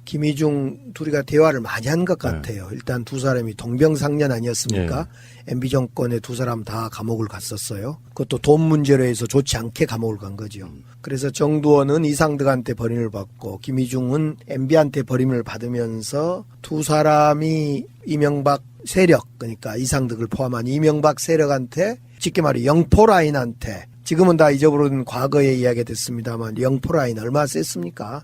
김희중 둘이가 대화를 많이 한 것 같아요. 일단 두 사람이 동병상련 아니었습니까? MB 정권에 두 사람 다 감옥을 갔었어요. 그것도 돈 문제로 해서 좋지 않게 감옥을 간 거죠. 그래서 정두원은 이상득한테 버림을 받고 김희중은 MB한테 버림을 받으면서 두 사람이 이명박 세력, 그러니까 이상득을 포함한 이명박 세력한테 쉽게 말해 영포라인한테, 지금은 다 잊어버린 과거의 이야기가 됐습니다만 영포라인 얼마나 셌습니까?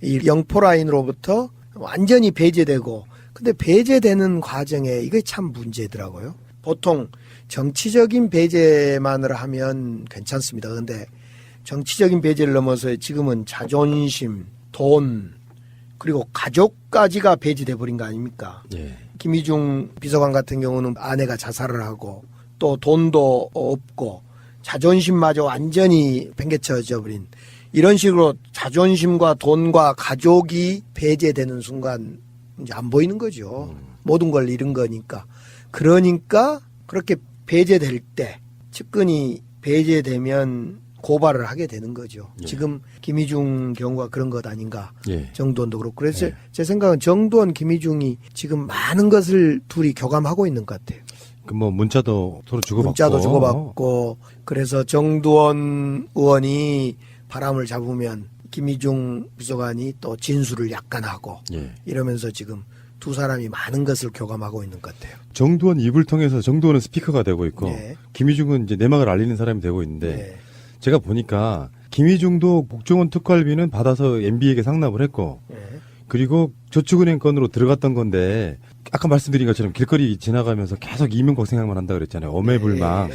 이 영포라인으로부터 완전히 배제되고, 근데 배제되는 과정에 이게 참 문제더라고요. 보통 정치적인 배제만을 하면 괜찮습니다. 그런데 정치적인 배제를 넘어서 지금은 자존심, 돈, 그리고 가족까지가 배제돼 버린 거 아닙니까? 김희중 비서관 같은 경우는 아내가 자살을 하고 또 돈도 없고 자존심마저 완전히 팽개쳐져 버린, 이런 식으로 자존심과 돈과 가족이 배제되는 순간 이제 안 보이는 거죠. 모든 걸 잃은 거니까. 그러니까 그렇게 배제될 때, 측근이 배제되면 고발을 하게 되는 거죠. 지금 김희중 경우가 그런 것 아닌가. 정두원도 그렇고. 그래서 제 생각은 정두원, 김희중이 지금 많은 것을 둘이 교감하고 있는 것 같아요. 그 뭐 문자도 서로 주고받고. 문자도 주고받고. 그래서 정두원 의원이 바람을 잡으면 김희중 비서관이 또 진술을 약간 하고 이러면서 지금 두 사람이 많은 것을 교감하고 있는 것 같아요. 정두원 입을 통해서 정두원은 스피커가 되고 있고 김희중은 이제 내막을 알리는 사람이 되고 있는데 제가 보니까 김희중도 국정원 특활비는 받아서 MB에게 상납을 했고 그리고 저축은행 건으로 들어갔던 건데 아까 말씀드린 것처럼 길거리 지나가면서 계속 이명박 생각만 한다 그랬잖아요. 어매불망.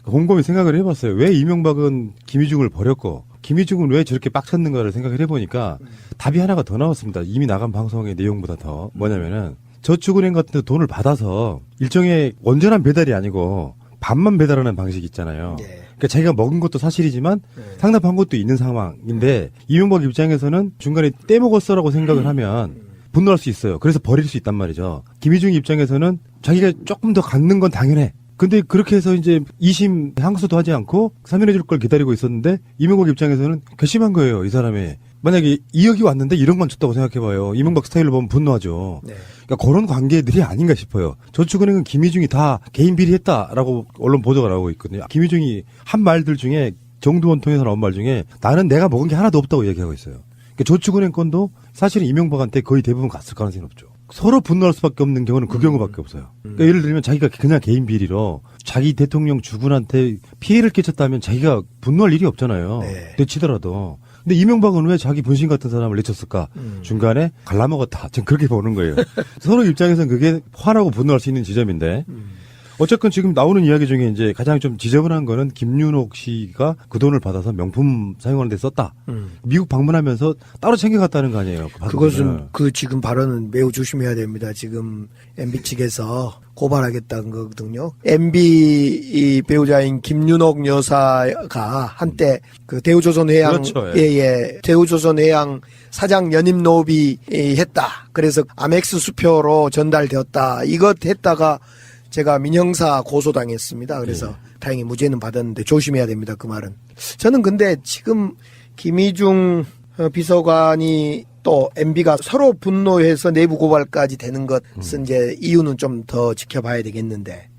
곰곰이 생각을 해봤어요. 왜 이명박은 김희중을 버렸고 김희중은 왜 저렇게 빡쳤는가를 생각을 해보니까 답이 하나가 더 나왔습니다. 이미 나간 방송의 내용보다 더. 뭐냐면은 저축은행 같은 데 돈을 받아서 일종의 온전한 배달이 아니고 반만 배달하는 방식이 있잖아요. 그러니까 자기가 먹은 것도 사실이지만 상납한 것도 있는 상황인데 이명박 입장에서는 중간에 떼먹었어라고 생각을 하면 분노할 수 있어요. 그래서 버릴 수 있단 말이죠. 김희중 입장에서는 자기가 조금 더 갖는 건 당연해. 근데 그렇게 해서 이제 2심 항소도 하지 않고 사면해줄 걸 기다리고 있었는데 이명박 입장에서는 괘씸한 거예요. 이 사람이. 만약에 2억이 왔는데 1억만 줬다고 생각해봐요. 이명박 스타일로 보면 분노하죠. 그러니까 그런 관계들이 아닌가 싶어요. 저축은행은 김희중이 다 개인 비리했다라고 언론 보도가 나오고 있거든요. 김희중이 한 말들 중에 정두원 통해서 나온 말 중에 나는 내가 먹은 게 하나도 없다고 얘기하고 있어요. 그러니까 저축은행 건도 사실은 이명박한테 거의 대부분 갔을 가능성이 높죠. 서로 분노할 수밖에 없는 경우는 그 경우밖에 없어요. 그러니까 예를 들면 자기가 그냥 개인 비리로 자기 대통령 주군한테 피해를 끼쳤다면 자기가 분노할 일이 없잖아요. 내치더라도. 근데 이명박은 왜 자기 분신 같은 사람을 내쳤을까? 중간에 갈라먹었다. 전 그렇게 보는 거예요. 서로 입장에서는 그게 화나고 분노할 수 있는 지점인데. 어쨌건 지금 나오는 이야기 중에 이제 가장 좀 지저분한 거는 김윤옥 씨가 그 돈을 받아서 명품 사용하는 데 썼다. 미국 방문하면서 따로 챙겨갔다는 거 아니에요? 그것은 그 지금 발언은 매우 조심해야 됩니다. 지금 MB 측에서 고발하겠다는 거거든요. MB 이 배우자인 김윤옥 여사가 한때 그 대우조선해양 대우조선해양 사장 연임 노비 했다. 그래서 아멕스 수표로 전달되었다. 이것 했다가 제가 민형사 고소당했습니다. 그래서 다행히 무죄는 받았는데 조심해야 됩니다. 그 말은. 저는 근데 지금 김희중 비서관이 또 MB가 서로 분노해서 내부 고발까지 되는 것은 이제 이유는 좀 더 지켜봐야 되겠는데,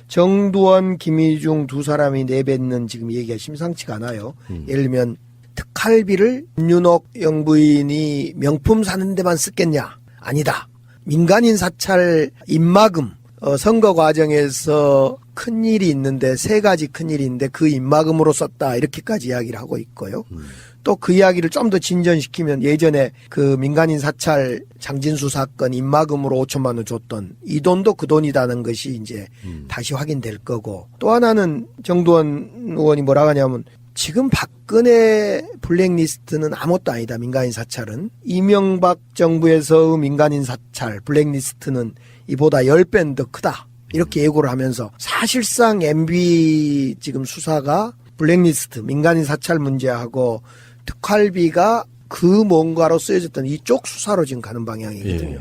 정두원, 김희중 두 사람이 내뱉는 지금 얘기가 심상치가 않아요. 예를 들면 특활비를 김윤옥 영부인이 명품 사는 데만 썼겠냐? 아니다. 민간인 사찰 입마금, 선거 과정에서 큰일이 있는데, 세 가지 큰일이 있는데 그 입마금으로 썼다, 이렇게까지 이야기를 하고 있고요. 또 그 이야기를 좀 더 진전시키면 예전에 그 민간인 사찰 장진수 사건 입마금으로 5천만 원 줬던 이 돈도 그 돈이라는 것이 이제 다시 확인될 거고, 또 하나는 정두원 의원이 뭐라고 하냐면 지금 박근혜 블랙리스트는 아무것도 아니다. 민간인 사찰은 이명박 정부에서 민간인 사찰 블랙리스트는 이보다 10배는 더 크다. 이렇게 예고를 하면서 사실상 MB 지금 수사가 블랙리스트, 민간인 사찰 문제하고 특활비가 그 뭔가로 쓰여졌던 이쪽 수사로 지금 가는 방향이거든요.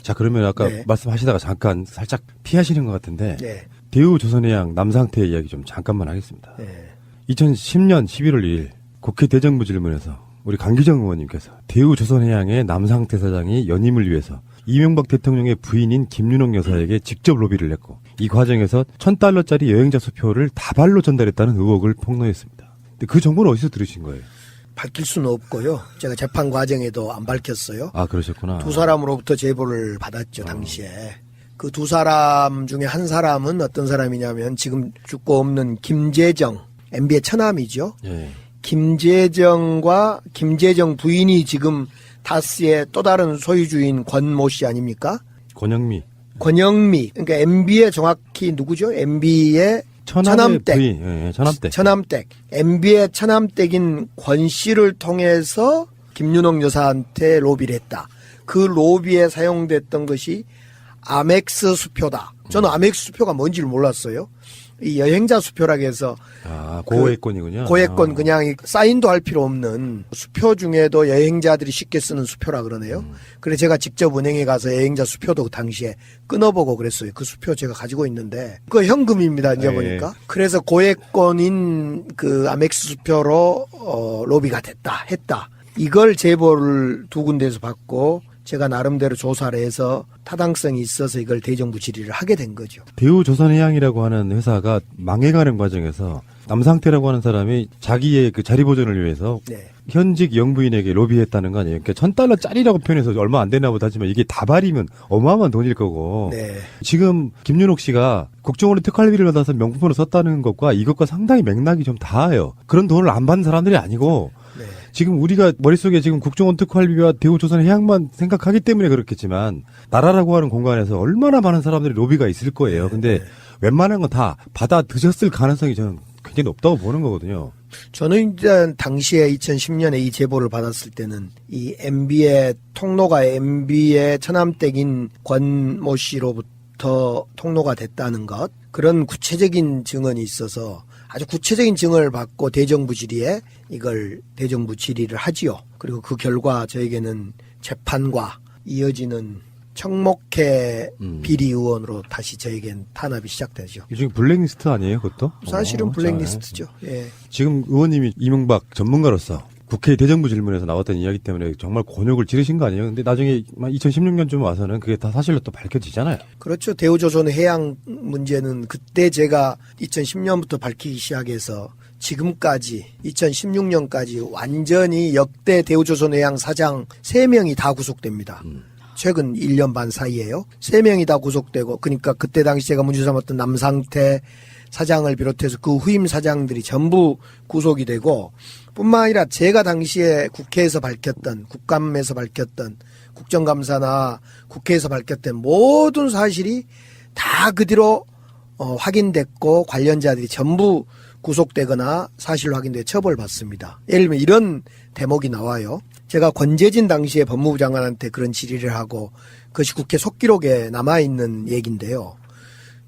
자, 그러면 아까 말씀하시다가 잠깐 살짝 피하시는 것 같은데 대우조선해양 남상태 이야기 좀 잠깐만 하겠습니다. 2010년 11월 2일 국회 대정부 질문에서 우리 강기정 의원님께서 대우조선해양의 남상태 사장이 연임을 위해서 이명박 대통령의 부인인 김윤옥 여사에게 직접 로비를 했고 이 과정에서 $1,000짜리 여행자 수표를 다발로 전달했다는 의혹을 폭로했습니다. 근데 그 정보는 어디서 들으신 거예요? 밝힐 수는 없고요. 제가 재판 과정에도 안 밝혔어요. 아, 그러셨구나. 두 사람으로부터 제보를 받았죠, 당시에. 그 두 사람 중에 한 사람은 어떤 사람이냐면 지금 죽고 없는 김재정, MB의 처남이죠. 예. 김재정과 김재정 부인이 지금 다스의 또 다른 소유주인 권모 씨 아닙니까? 권영미. 권영미. 그러니까 MB의 정확히 누구죠? MB의 처남댁. 부인. 예, 처남댁. 처남댁. MB의 처남댁인 권 씨를 통해서 김윤옥 여사한테 로비를 했다. 그 로비에 사용됐던 것이 아멕스 수표다. 저는 아멕스 수표가 뭔지를 몰랐어요. 이 여행자 수표라고 해서 고액권이군요. 고액권 그냥 사인도 할 필요 없는 수표 중에도 여행자들이 쉽게 쓰는 수표라 그러네요. 그래서 제가 직접 은행에 가서 여행자 수표도 그 당시에 끊어보고 그랬어요. 그 수표 제가 가지고 있는데 그거 현금입니다. 이제 보니까. 그래서 고액권인 그 아멕스 수표로 로비가 했다. 이걸 제보를 두 군데에서 받고 제가 나름대로 조사를 해서 타당성이 있어서 이걸 대정부 질의를 하게 된 거죠. 대우조선해양이라고 하는 회사가 망해가는 과정에서 남상태라고 하는 사람이 자기의 그 자리 보존을 위해서 네. 현직 영부인에게 로비했다는 거 아니에요? 그러니까 $1,000짜리라고 표현해서 얼마 안 되나 보다 하지만 이게 다발이면 어마어마한 돈일 거고. 네. 지금 김윤옥 씨가 국정원의 특활비를 받아서 명품으로 썼다는 것과 이것과 상당히 맥락이 좀 닿아요. 그런 돈을 안 받는 사람들이 아니고 네. 지금 우리가 머릿속에 지금 국정원 특활비와 대우조선해양만 생각하기 때문에 그렇겠지만 나라라고 하는 공간에서 얼마나 많은 사람들이 로비가 있을 거예요. 근데 웬만한 건 다 받아 드셨을 가능성이 저는 굉장히 높다고 보는 거거든요. 저는 이제 당시에 2010년에 이 제보를 받았을 때는 이 MB의 통로가 MB의 처남댁인 권모 씨로부터 통로가 됐다는 것, 그런 구체적인 증언이 있어서 아주 구체적인 증언을 받고 대정부 질의에 이걸 대정부 질의를 하지요. 그리고 그 결과 저에게는 재판과 이어지는 청목회 비리 의원으로 다시 저에겐 탄압이 시작되죠. 요즘 블랙리스트 아니에요, 그것도? 사실은 블랙리스트죠. 예. 지금 의원님이 이명박 전문가로서 국회 대정부 질문에서 나왔던 이야기 때문에 정말 곤욕을 치르신 거 아니에요? 근데 나중에 2016년쯤 와서는 그게 다 사실로 또 밝혀지잖아요. 그렇죠. 대우조선 해양 문제는 그때 제가 2010년부터 밝히기 시작해서 지금까지 2016년까지 완전히 역대 대우조선 해양 사장 3명이 다 구속됩니다. 최근 1년 반 사이에요. 3명이 다 구속되고, 그러니까 그때 당시 제가 문제 삼았던 남상태 사장을 비롯해서 그 후임 사장들이 전부 구속이 되고, 뿐만 아니라 제가 당시에 국회에서 밝혔던, 국감에서 밝혔던, 국정감사나 국회에서 밝혔던 모든 사실이 다 그 뒤로 확인됐고 관련자들이 전부 구속되거나 사실 확인돼 처벌받습니다. 예를 들면 이런 대목이 나와요. 제가 권재진 당시에 법무부 장관한테 그런 질의를 하고 그것이 국회 속기록에 남아있는 얘기인데요.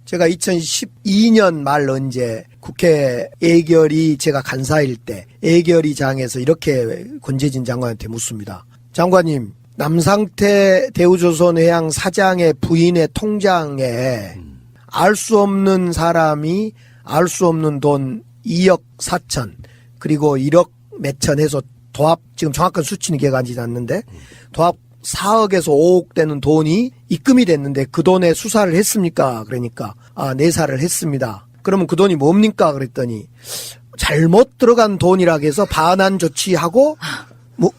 제가 2012년 말 언제 국회 예결위 제가 간사일 때 예결위장에서 이렇게 권재진 장관한테 묻습니다. 장관님, 남상태 대우조선해양 사장의 부인의 통장에 알 수 없는 사람이 알 수 없는 돈 2억 4천 그리고 1억 몇천 해서 도합 지금 정확한 수치는 기억 안 나지 않는데 도합 4억에서 5억 되는 돈이 입금이 됐는데 그 돈에 수사를 했습니까? 그러니까 내사를 했습니다. 그러면 그 돈이 뭡니까? 그랬더니 잘못 들어간 돈이라고 해서 반환 조치하고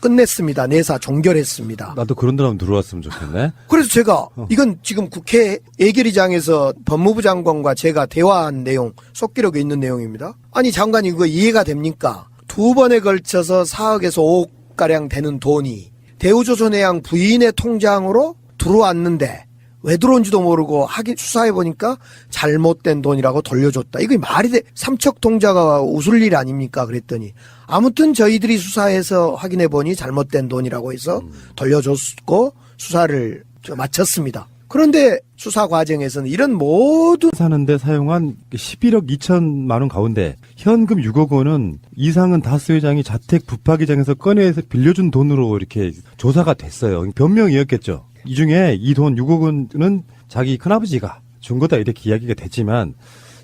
끝냈습니다. 내사 종결했습니다. 나도 그런 데 한번 들어왔으면 좋겠네. 그래서 제가 이건 지금 국회 예결위장에서 법무부 장관과 제가 대화한 내용, 속기록에 있는 내용입니다. 아니 장관이 이거 이해가 됩니까? 2번에 걸쳐서 4억에서 5억가량 되는 돈이 대우조선해양 부인의 통장으로 들어왔는데 왜 들어온지도 모르고 수사해보니까 잘못된 돈이라고 돌려줬다. 이거 말이 돼. 삼척동자가 웃을 일 아닙니까? 그랬더니 아무튼 저희들이 수사해서 확인해보니 잘못된 돈이라고 해서 돌려줬고 수사를 마쳤습니다. 그런데 수사 과정에서는 이런 모든 사는데 사용한 11억 2천만 원 가운데 현금 6억 원은 이상은 다스 회장이 자택 부파기장에서 꺼내서 빌려준 돈으로 이렇게 조사가 됐어요. 변명이었겠죠. 이 중에 이 돈 6억 원은 자기 큰아버지가 준 거다 이렇게 이야기가 됐지만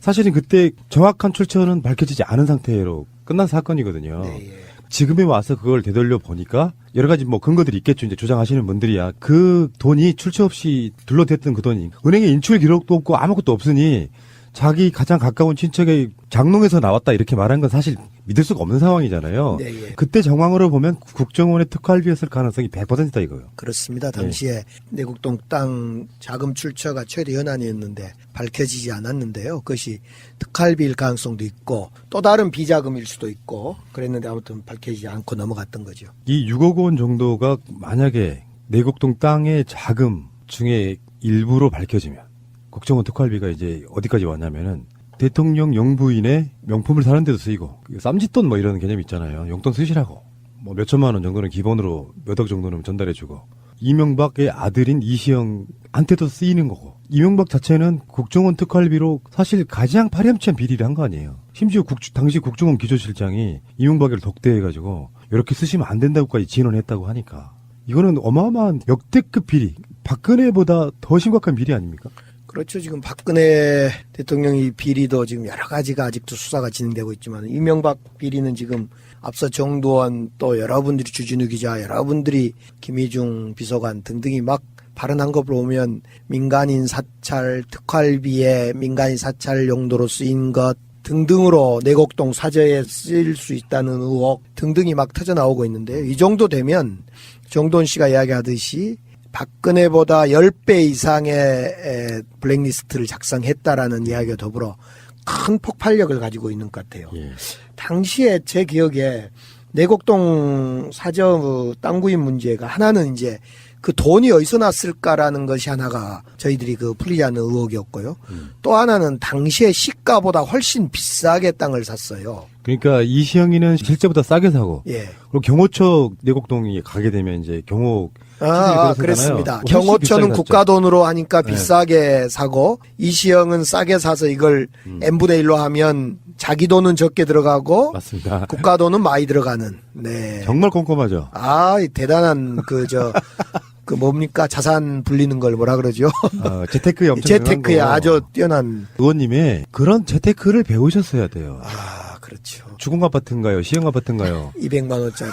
사실은 그때 정확한 출처는 밝혀지지 않은 상태로 끝난 사건이거든요. 네, 예. 지금에 와서 그걸 되돌려 보니까 여러 가지 뭐 근거들이 있겠죠. 이제 주장하시는 분들이야. 그 돈이 출처 없이 둘러댔던 그 돈이 은행에 인출 기록도 없고 아무것도 없으니 자기 가장 가까운 친척의 장롱에서 나왔다 이렇게 말한 건 사실 믿을 수가 없는 상황이잖아요. 네, 예. 그때 정황으로 보면 국정원의 특활비였을 가능성이 100%다 이거예요. 그렇습니다. 당시에 내곡동 땅 자금 출처가 최대 현안이었는데 밝혀지지 않았는데요. 그것이 특활비일 가능성도 있고 또 다른 비자금일 수도 있고 그랬는데 아무튼 밝혀지지 않고 넘어갔던 거죠. 이 6억 원 정도가 만약에 내곡동 땅의 자금 중에 일부로 밝혀지면 국정원 특활비가 이제 어디까지 왔냐면은 대통령 영부인의 명품을 사는 데도 쓰이고 쌈짓돈 뭐 이런 개념 있잖아요. 용돈 쓰시라고 뭐 몇천만 원 정도는 기본으로 몇 억 정도는 전달해주고 이명박의 아들인 이시영한테도 쓰이는 거고 이명박 자체는 국정원 특활비로 사실 가장 파렴치한 비리를 한 거 아니에요. 심지어 당시 국정원 기조실장이 이명박을 독대해가지고 이렇게 쓰시면 안 된다고까지 진언했다고 하니까 이거는 어마어마한 역대급 비리, 박근혜보다 더 심각한 비리 아닙니까? 그렇죠. 지금 박근혜 대통령이 비리도 지금 여러 가지가 아직도 수사가 진행되고 있지만 이명박 비리는 지금 앞서 정도원 또 여러분들이 주진우 기자 여러분들이 김희중 비서관 등등이 막 발언한 거 보면 민간인 사찰 특활비에 민간인 사찰 용도로 쓰인 것 등등으로 내곡동 사저에 쓰일 수 있다는 의혹 등등이 막 터져나오고 있는데요. 이 정도 되면 정도원 씨가 이야기하듯이 박근혜보다 10배 이상의 블랙리스트를 작성했다라는 이야기와 더불어 큰 폭발력을 가지고 있는 것 같아요. 예. 당시에 제 기억에 내곡동 사저 땅 구입 문제가 하나는 이제 그 돈이 어디서 났을까라는 것이 하나가 저희들이 그 풀리지 않는 의혹이었고요. 또 하나는 당시에 시가보다 훨씬 비싸게 땅을 샀어요. 그러니까 이시영이는 실제보다 싸게 사고 예. 그리고 경호처 내곡동이 가게 되면 이제 경호 그렇습니다. 훨씬 경호처는 비싸게 국가 샀죠. 돈으로 하니까 네. 비싸게 사고 이시영은 싸게 사서 이걸 n분의 1로 하면 자기 돈은 적게 들어가고 맞습니다. 국가 돈은 많이 들어가는. 네. 정말 꼼꼼하죠. 이 대단한 그 뭡니까 자산 불리는 걸 뭐라 그러죠? 재테크에 엄청 재테크에 강한 거. 아주 뛰어난. 의원님이 그런 재테크를 배우셨어야 돼요. 그렇죠. 주공 아파트인가요? 시형 아파트인가요? 200만 원짜리.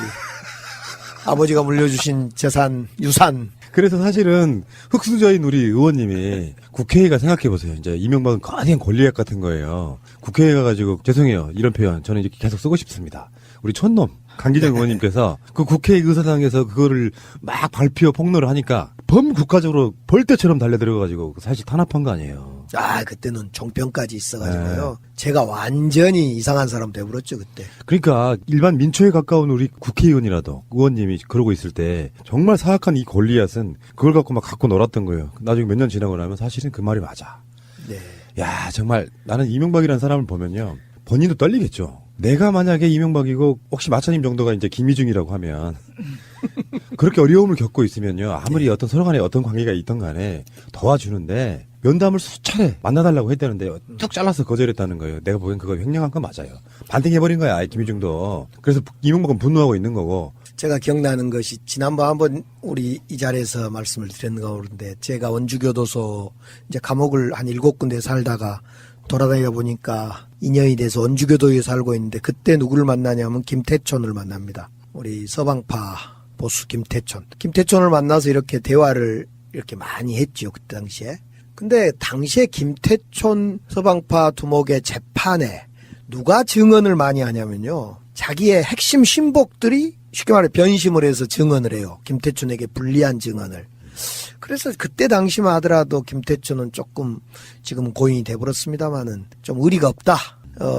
아버지가 물려주신 재산, 유산. 그래서 사실은 흑수저인 우리 의원님이 국회의가 생각해보세요. 이제 이명박은 거대한 권리약 같은 거예요. 국회에 가가지고 죄송해요. 이런 표현 저는 이렇게 계속 쓰고 싶습니다. 우리 촌놈 강기정 의원님께서 그 국회의사당에서 그거를 막 발표 폭로를 하니까 범국가적으로 벌떼처럼 달려들어가지고 사실 탄압한 거 아니에요. 그때는 종편까지 있어가지고요. 제가 완전히 이상한 사람 돼버렸죠, 그때. 그러니까 일반 민초에 가까운 우리 국회의원이라도 의원님이 그러고 있을 때 정말 사악한 이 권리앗은 그걸 갖고 막 갖고 놀았던 거예요. 나중에 몇 년 지나고 나면 사실은 그 말이 맞아. 네. 야, 정말 나는 이명박이라는 사람을 보면요. 본인도 떨리겠죠. 내가 만약에 이명박이고 혹시 마차님 정도가 이제 김희중이라고 하면 그렇게 어려움을 겪고 있으면요. 아무리 어떤 서로 간에 어떤 관계가 있던 간에 도와주는데 면담을 수차례 만나달라고 했다는데 뚝 잘라서 거절했다는 거예요. 내가 보기엔 그거 횡령한 건 맞아요. 반띵해버린 거야, 김희중도. 그래서 이명박은 분노하고 있는 거고. 제가 기억나는 것이 지난번 한번 우리 이 자리에서 말씀을 드렸는가 모르는데 제가 원주교도소 이제 감옥을 한 7군데 살다가 돌아다니다 보니까 인연이 돼서 원주교도에 살고 있는데 그때 누구를 만나냐면 김태촌을 만납니다. 우리 서방파 보수 김태촌. 김태촌을 만나서 이렇게 대화를 이렇게 많이 했죠. 그때 당시에. 근데 당시에 김태촌 서방파 두목의 재판에 누가 증언을 많이 하냐면요. 자기의 핵심 신복들이 쉽게 말해 변심을 해서 증언을 해요. 김태춘에게 불리한 증언을. 그래서 그때 당시만 하더라도 김태춘은 조금 지금 고인이 돼버렸습니다마는 좀 의리가 없다.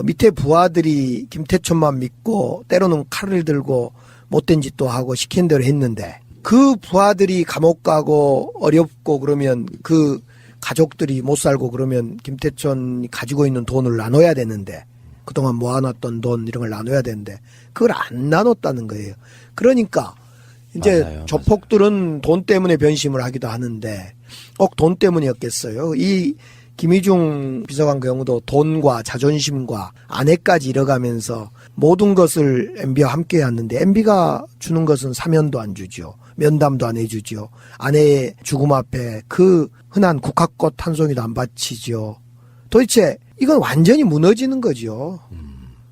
밑에 부하들이 김태춘만 믿고 때로는 칼을 들고 못된 짓도 하고 시킨 대로 했는데 그 부하들이 감옥 가고 어렵고 그러면 그 가족들이 못 살고 그러면 김태춘이 가지고 있는 돈을 나눠야 되는데 그동안 모아놨던 돈 이런 걸 나눠야 되는데 그걸 안 나눴다는 거예요. 그러니까 이제 맞아요, 조폭들은 돈 때문에 변심을 하기도 하는데 꼭 돈 때문이었겠어요. 이 김희중 비서관 경우도 돈과 자존심과 아내까지 잃어가면서 모든 것을 MB와 함께 했는데 MB가 주는 것은 사면도 안 주죠. 면담도 안 해주죠. 아내의 죽음 앞에 그 흔한 국화꽃 한 송이도 안 바치죠. 도대체 이건 완전히 무너지는 거죠.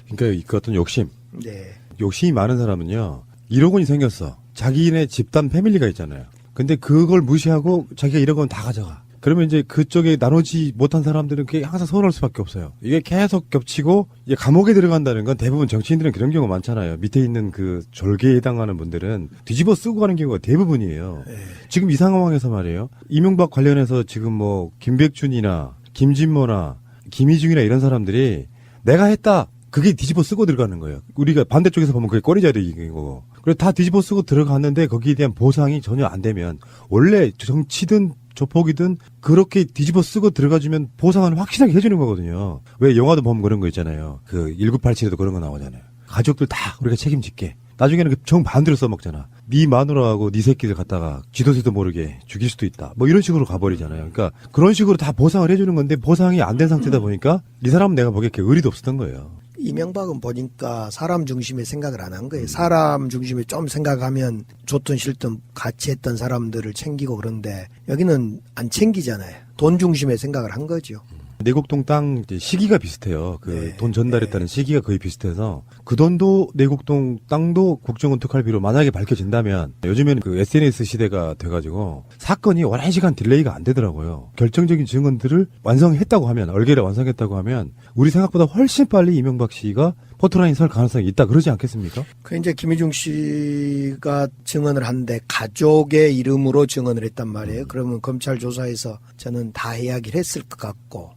그러니까 그 어떤 욕심. 네. 욕심이 많은 사람은요, 1억 원이 생겼어. 자기네 집단 패밀리가 있잖아요. 근데 그걸 무시하고 자기가 1억 원 다 가져가. 그러면 이제 그쪽에 나누지 못한 사람들은 그게 항상 서운할 수밖에 없어요. 이게 계속 겹치고 이제 감옥에 들어간다는 건 대부분 정치인들은 그런 경우가 많잖아요. 밑에 있는 그 졸개에 해당하는 분들은 뒤집어 쓰고 가는 경우가 대부분이에요. 지금 이 상황에서 말이에요. 이명박 관련해서 지금 뭐 김백준이나 김진모나 김희중이나 이런 사람들이 내가 했다. 그게 뒤집어 쓰고 들어가는 거예요. 우리가 반대쪽에서 보면 그게 꼬리자리인 거고. 그래서 다 뒤집어 쓰고 들어갔는데 거기에 대한 보상이 전혀 안 되면 원래 정치든 조폭이든 그렇게 뒤집어 쓰고 들어가주면 보상은 확실하게 해주는 거거든요. 왜 영화도 보면 그런 거 있잖아요. 그 1987에도 그런 거 나오잖아요. 가족들 다 우리가 책임질게. 나중에는 그 정반대로 써먹잖아. 네 마누라하고 네 새끼들 갖다가 지도새도 모르게 죽일 수도 있다. 뭐 이런 식으로 가버리잖아요. 그러니까 그런 식으로 다 보상을 해주는 건데 보상이 안 된 상태다 보니까 이 사람은 내가 보기에 이렇게 의리도 없었던 거예요. 이명박은 보니까 사람 중심의 생각을 안 한 거예요. 사람 중심에 좀 생각하면 좋든 싫든 같이 했던 사람들을 챙기고 그런데 여기는 안 챙기잖아요. 돈 중심의 생각을 한 거죠. 내곡동 땅 이제 시기가 비슷해요. 그 네. 돈 전달했다는 시기가 거의 비슷해서 그 돈도 내곡동 땅도 국정원 특활비로 만약에 밝혀진다면 요즘에는 그 SNS 시대가 돼가지고 사건이 오랜 시간 딜레이가 안 되더라고요. 결정적인 증언들을 완성했다고 하면 얼개를 완성했다고 하면 우리 생각보다 훨씬 빨리 이명박 씨가 포토라인 설 가능성이 있다 그러지 않겠습니까? 그 이제 김희중 씨가 증언을 하는데 가족의 이름으로 증언을 했단 말이에요. 그러면 검찰 조사에서 저는 다 이야기를 했을 것 같고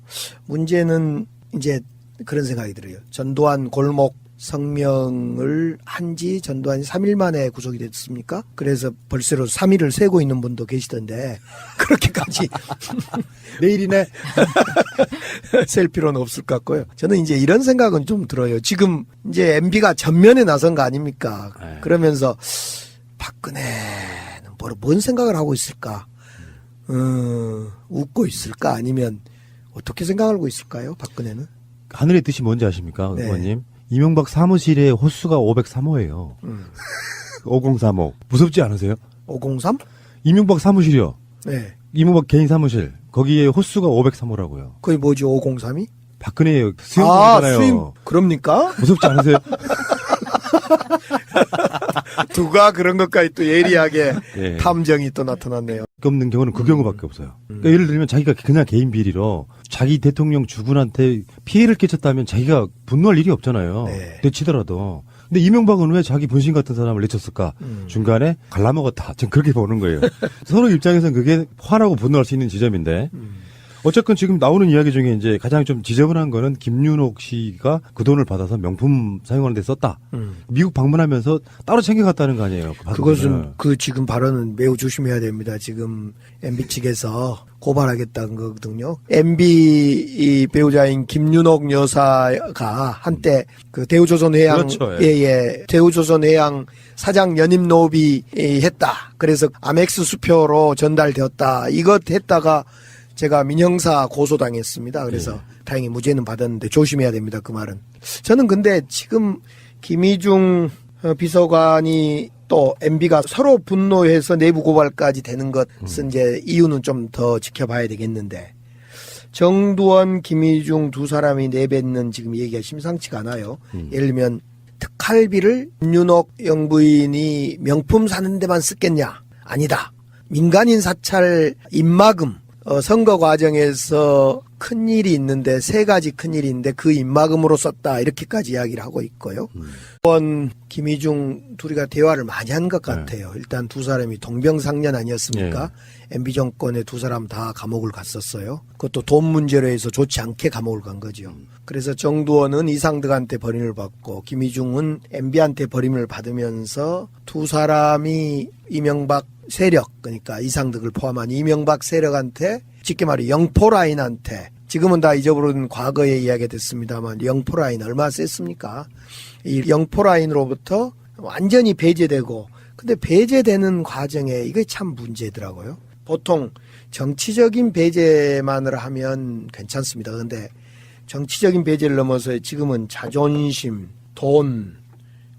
문제는 이제 그런 생각이 들어요. 전두환 골목 성명을 한지 전두환이 3일 만에 구속이 됐습니까? 그래서 벌써로 3일을 세고 있는 분도 계시던데 그렇게까지 내일이네. 셀 필요는 없을 것 같고요. 저는 이제 이런 생각은 좀 들어요. 지금 이제 MB가 전면에 나선 거 아닙니까? 네. 그러면서 박근혜는 뭔 생각을 하고 있을까? 웃고 있을까? 아니면 어떻게 생각하고 있을까요? 박근혜는? 하늘의 뜻이 뭔지 아십니까, 네. 의원님? 이명박 사무실의 호수가 503호예요. 5035. 무섭지 않으세요? 503? 이명박 사무실이요. 네. 이명박 개인 사무실. 거기에 호수가 503호라고요. 그게 뭐지? 503이? 박근혜 수용자잖아요. 수임. 그럽니까? 무섭지 않으세요? 누가 그런 것까지 또 예리하게 예. 탐정이 또 나타났네요. 없는 경우는 그 경우밖에 없어요. 그러니까 예를 들면 자기가 그냥 개인 비리로 자기 대통령 주군한테 피해를 끼쳤다면 자기가 분노할 일이 없잖아요. 네. 내치더라도. 근데 이명박은 왜 자기 분신 같은 사람을 내쳤을까? 중간에 갈라먹었다. 전 그렇게 보는 거예요. 서로 입장에서는 그게 화나고 분노할 수 있는 지점인데 어쨌건 지금 나오는 이야기 중에 이제 가장 좀 지저분한 거는 김윤옥 씨가 그 돈을 받아서 명품 사용하는 데 썼다. 미국 방문하면서 따로 챙겨갔다는 거 아니에요? 그 그것은 그 지금 발언은 매우 조심해야 됩니다. 지금 MB 측에서 고발하겠다는 거거든요. MB 이 배우자인 김윤옥 여사가 한때 그 대우조선해양 그렇죠, 예. 대우조선해양 사장 연임 노비 했다. 그래서 아멕스 수표로 전달되었다. 이것 했다가 제가 민형사 고소당했습니다. 그래서 다행히 무죄는 받았는데 조심해야 됩니다. 그 말은. 저는 근데 지금 김희중 비서관이 또 MB가 서로 분노해서 내부 고발까지 되는 것은 이제 이유는 좀 더 지켜봐야 되겠는데 정두원, 김희중 두 사람이 내뱉는 지금 얘기가 심상치가 않아요. 예를 들면 특활비를 김윤옥 영부인이 명품 사는 데만 쓰겠냐? 아니다. 민간인 사찰 입마금 선거 과정에서 큰일이 있는데 세 가지 큰일이 있는데 그 입마금으로 썼다 이렇게까지 이야기를 하고 있고요. 김희중 둘이가 대화를 많이 한 것 같아요. 일단 두 사람이 동병상련 아니었습니까? MB 정권에 두 사람 다 감옥을 갔었어요. 그것도 돈 문제로 해서 좋지 않게 감옥을 간 거죠. 그래서 정두원은 이상득한테 버림을 받고 김희중은 MB한테 버림을 받으면서 두 사람이 이명박 세력 그러니까 이상득을 포함한 이명박 세력한테 쉽게 말해 영포라인한테 지금은 다 잊어버린 과거의 이야기가 됐습니다만 영포라인 얼마나 셌습니까? 이 영포라인으로부터 완전히 배제되고 근데 배제되는 과정에 이게 참 문제더라고요. 보통 정치적인 배제만을 하면 괜찮습니다. 그런데 정치적인 배제를 넘어서 지금은 자존심, 돈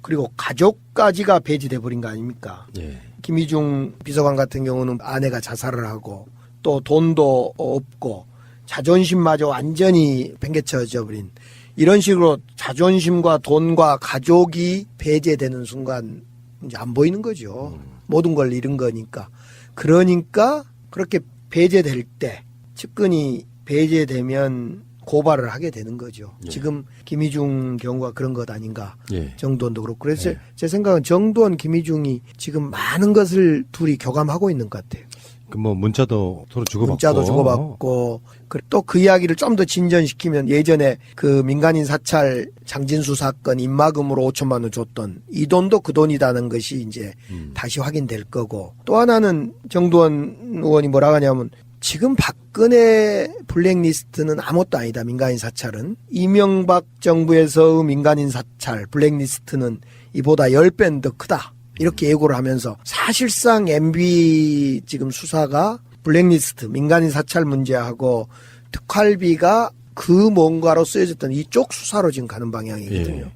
그리고 가족까지가 배제돼 버린 거 아닙니까? 예. 김희중 비서관 같은 경우는 아내가 자살을 하고 또 돈도 없고 자존심마저 완전히 팽개쳐져 버린 이런 식으로 자존심과 돈과 가족이 배제되는 순간 이제 안 보이는 거죠. 모든 걸 잃은 거니까. 그러니까 그렇게 배제될 때, 측근이 배제되면 고발을 하게 되는 거죠. 예. 지금 김희중 경우가 그런 것 아닌가. 예. 정두원도 그렇고. 그래서 예. 제 생각은 정두원, 김희중이 지금 많은 것을 둘이 교감하고 있는 것 같아요. 그 뭐 문자도 서로 주고받고. 문자도 주고받고. 또 그 이야기를 좀 더 진전시키면 예전에 그 민간인 사찰 장진수 사건 입마금으로 5천만 원 줬던 이 돈도 그 돈이라는 것이 이제 다시 확인될 거고. 또 하나는 정두원 의원이 뭐라고 하냐면 지금 박근혜 블랙리스트는 아무것도 아니다. 민간인 사찰은. 이명박 정부에서의 민간인 사찰 블랙리스트는 이보다 10배는 더 크다. 이렇게 예고를 하면서 사실상 MB 지금 수사가 블랙리스트 민간인 사찰 문제하고 특활비가 그 뭔가로 쓰여졌던 이쪽 수사로 지금 가는 방향이거든요. 예.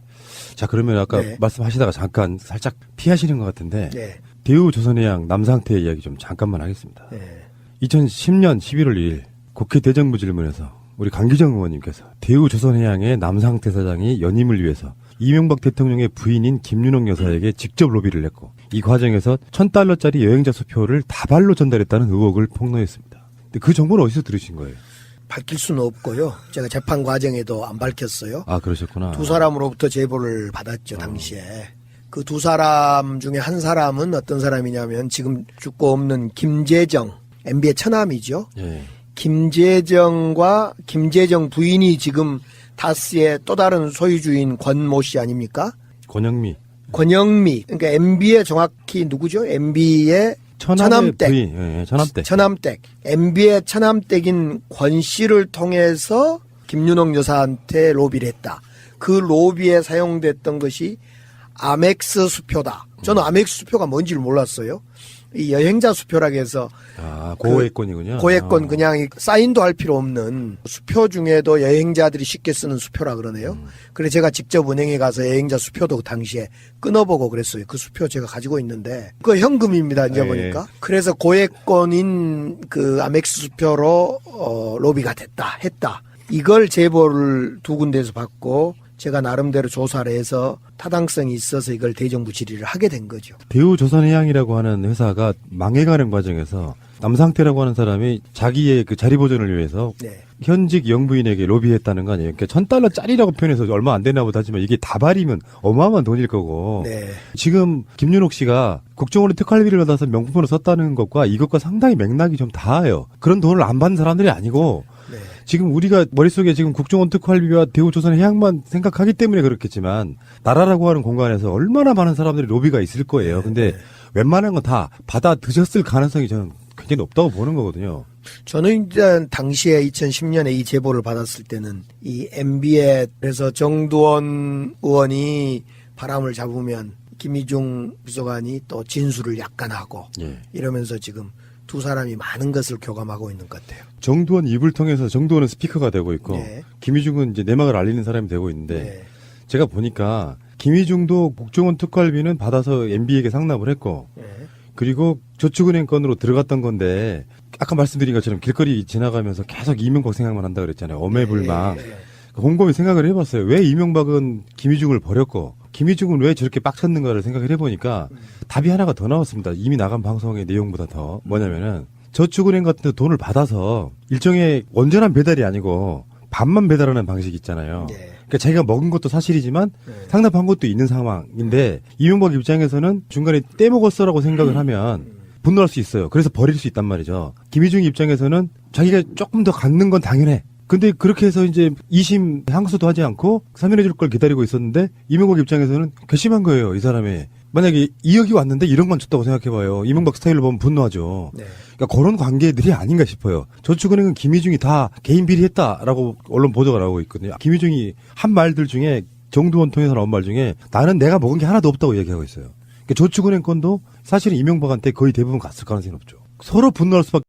자, 그러면 아까 네. 말씀하시다가 잠깐 살짝 피하시는 것 같은데 네. 대우 조선해양 남상태 이야기 좀 잠깐만 하겠습니다. 네. 2010년 11월 2일 국회 대정부 질문에서 우리 강기정 의원님께서 대우 조선해양의 남상태 사장이 연임을 위해서 이명박 대통령의 부인인 김윤옥 여사에게 직접 로비를 했고 이 과정에서 $1,000짜리 여행자 수표를 다발로 전달했다는 의혹을 폭로했습니다. 근데 그 정보는 어디서 들으신 거예요? 밝힐 수는 없고요. 제가 재판 과정에도 안 밝혔어요. 아, 그러셨구나. 두 사람으로부터 제보를 받았죠, 당시에. 그 두 사람 중에 한 사람은 어떤 사람이냐면 지금 죽고 없는 김재정, MB의 처남이죠. 예. 김재정과 김재정 부인이 지금 다스의 또 다른 소유주인 권모 씨 아닙니까? 권영미. 권영미. 그러니까 MB의 정확히 누구죠? MB의 처남댁. 부인. 예, 처남댁. 처남댁. MB의 처남댁인 권 씨를 통해서 김윤옥 여사한테 로비를 했다. 그 로비에 사용됐던 것이 아멕스 수표다. 저는 아멕스 수표가 뭔지를 몰랐어요. 이 여행자 수표라고 해서 아, 고액권이군요. 고액권 그냥 사인도 할 필요 없는 수표 중에도 여행자들이 쉽게 쓰는 수표라 그러네요. 그래서 제가 직접 은행에 가서 여행자 수표도 그 당시에 끊어보고 그랬어요. 그 수표 제가 가지고 있는데 그거 현금입니다. 이제 예. 보니까. 그래서 고액권인 그 아멕스 수표로 로비가 했다. 이걸 제보를 두 군데에서 받고 제가 나름대로 조사를 해서 타당성이 있어서 이걸 대정부 질의를 하게 된 거죠. 대우 조선해양이라고 하는 회사가 망해가는 과정에서 남상태라고 하는 사람이 자기의 그 자리 보존을 위해서 네. 현직 영부인에게 로비했다는 거 아니에요? 그러니까 $1,000짜리라고 표현해서 얼마 안 되나 보다 하지만 이게 다발이면 어마어마한 돈일 거고. 네. 지금 김윤옥 씨가 국정원의 특활비를 받아서 명품으로 썼다는 것과 이것과 상당히 맥락이 좀 닿아요. 그런 돈을 안 받는 사람들이 아니고 네. 지금 우리가 머릿속에 지금 국정원 특활비와 대우조선해양만 생각하기 때문에 그렇겠지만 나라라고 하는 공간에서 얼마나 많은 사람들이 로비가 있을 거예요. 근데 웬만한 건 다 받아 드셨을 가능성이 저는 굉장히 높다고 보는 거거든요. 저는 일단 당시에 2010년에 이 제보를 받았을 때는 이 MB에 그래서 정두원 의원이 바람을 잡으면 김희중 비서관이 또 진술을 약간 하고 예. 이러면서 지금 두 사람이 많은 것을 교감하고 있는 것 같아요. 정두원 입을 통해서 정두원은 스피커가 되고 있고 네. 김희중은 이제 내막을 알리는 사람이 되고 있는데 네. 제가 보니까 김희중도 국정원 특활비는 받아서 MB에게 상납을 했고 네. 그리고 저축은행 건으로 들어갔던 건데 아까 말씀드린 것처럼 길거리 지나가면서 계속 이명박 생각만 한다 그랬잖아요. 어매불망. 네. 곰곰이 생각을 해봤어요. 왜 이명박은 김희중을 버렸고 김희중은 왜 저렇게 빡쳤는가를 생각을 해보니까 답이 하나가 더 나왔습니다. 이미 나간 방송의 내용보다 더 뭐냐면은 저축은행 같은 데 돈을 받아서 일종의 온전한 배달이 아니고 반만 배달하는 방식이 있잖아요. 네. 그러니까 자기가 먹은 것도 사실이지만 상납한 것도 있는 상황인데 이명박 입장에서는 중간에 떼먹었어라고 생각을 하면 분노할 수 있어요. 그래서 버릴 수 있단 말이죠. 김희중 입장에서는 자기가 조금 더 갖는 건 당연해. 근데 그렇게 해서 이제 2심 항소도 하지 않고 사면해줄 걸 기다리고 있었는데 이명박 입장에서는 괘씸한 거예요. 이 사람이. 만약에 2억이 왔는데 1억만 줬다고 생각해봐요. 이명박 스타일로 보면 분노하죠. 네. 그러니까 그런 관계들이 아닌가 싶어요. 저축은행은 김희중이 다 개인 비리했다라고 언론 보도가 나오고 있거든요. 김희중이 한 말들 중에 정두원 통해서 나온 말 중에 나는 내가 먹은 게 하나도 없다고 얘기하고 있어요. 그러니까 저축은행 건도 사실은 이명박한테 거의 대부분 갔을 가능성이 높죠. 서로 분노할 수밖에